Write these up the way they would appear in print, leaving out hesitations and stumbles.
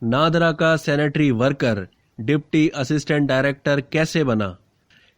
नादरा का sanitary worker deputy assistant director कैसे बना?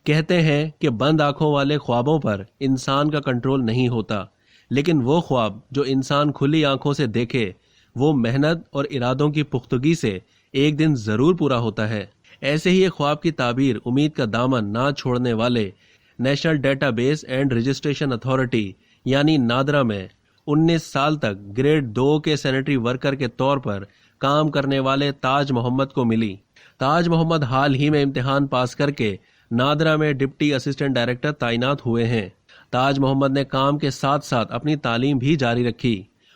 कहते हैं कि बंद आंखों वाले ख्वाबों पर इंसान का कंट्रोल नहीं होता, लेकिन वो ख्वाब जो इंसान खुली आंखों से देखे वो मेहनत और इरादों की पुख्तगी से एक दिन जरूर पूरा होता है। ऐसे ही एक ख्वाब की ताबीर उम्मीद का दामन ना छोड़ने वाले national database and registration authority यानी नादरा में 19 साल तक ग्रेड 2 के सैनिटरी वर्कर के तौर पर काम करने वाले ताज मोहम्मद को मिली। ताज मोहम्मद हाल ही में इम्तिहान पास करके नादरा में डिप्टी असिस्टेंट डायरेक्टर तैनात हुए हैं। ताज मोहम्मद ने काम के साथ साथ अपनी तालीम भी जारी रखी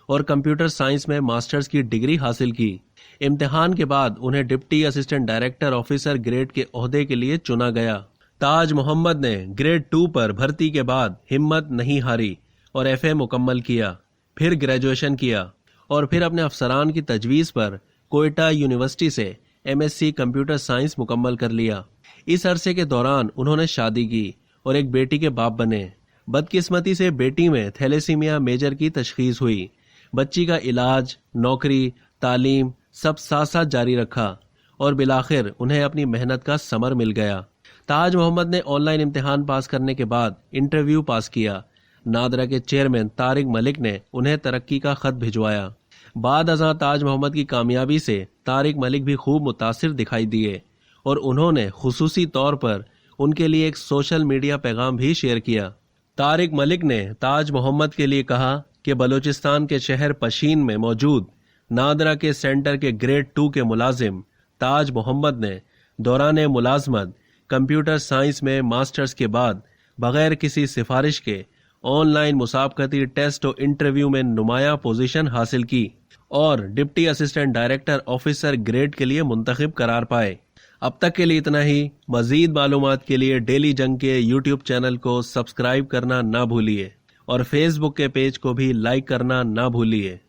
और कंप्यूटर साइंस में मास्टर्स की डिग्री हासिल की। इम्तिहान के बाद उन्हें deputy assistant director officer grade के ओहदे के लिए चुना गया। ताज मोहम्मद ने ग्रेड 2 पर भर्ती के बाद हिम्मत नहीं हारी और एफए मुकम्मल किया, फिर ग्रेजुएशन किया और फिर अपने अफसरान की तजवीज़ पर कोयटा यूनिवर्सिटी से एमएससी कंप्यूटर साइंस मुकम्मल कर लिया। इस अरसे के दौरान उन्होंने शादी की और एक बेटी के बाप बने। बदकिस्मती से बेटी में थैलेसीमिया मेजर की तशखीस हुई। बच्ची का इलाज, नौकरी, तालीम सब साथ साथ जारी रखा और बिलाखिर उन्हें अपनी मेहनत का समर मिल गया। ताज मोहम्मद ने ऑनलाइन इम्तिहान पास करने के बाद इंटरव्यू पास किया। नादरा के चेयरमैन तारिक मलिक ने उन्हें तरक्की का खत भिजवाया। बाद अज़ां ताज मोहम्मद की कामयाबी से तारिक मलिक भी खूब मुतासिर दिखाई दिए और उन्होंने खुसूसी तौर पर उनके लिए एक सोशल मीडिया पैगाम भी शेयर किया। तारिक मलिक ने ताज मोहम्मद के लिए कहा कि बलूचिस्तान के शहर पशीन में मौजूद नादरा के सेंटर के ग्रेड 2 के मुलाजिम ताज मोहम्मद ने दौरान मुलाजमत कंप्यूटर साइंस में मास्टर्स के बाद बगैर किसी सिफारिश के ऑनलाइन मुसाबकती टेस्ट और इंटरव्यू में नुमाया पोजीशन हासिल की और deputy assistant director officer grade के लिए मुंतखब करार पाए। अब तक के लिए इतना ही। मजीद मालूमात के लिए डेली जंग के यूट्यूब चैनल को सब्सक्राइब करना ना भूलिए और फेसबुक के पेज को भी लाइक करना ना भूलिए।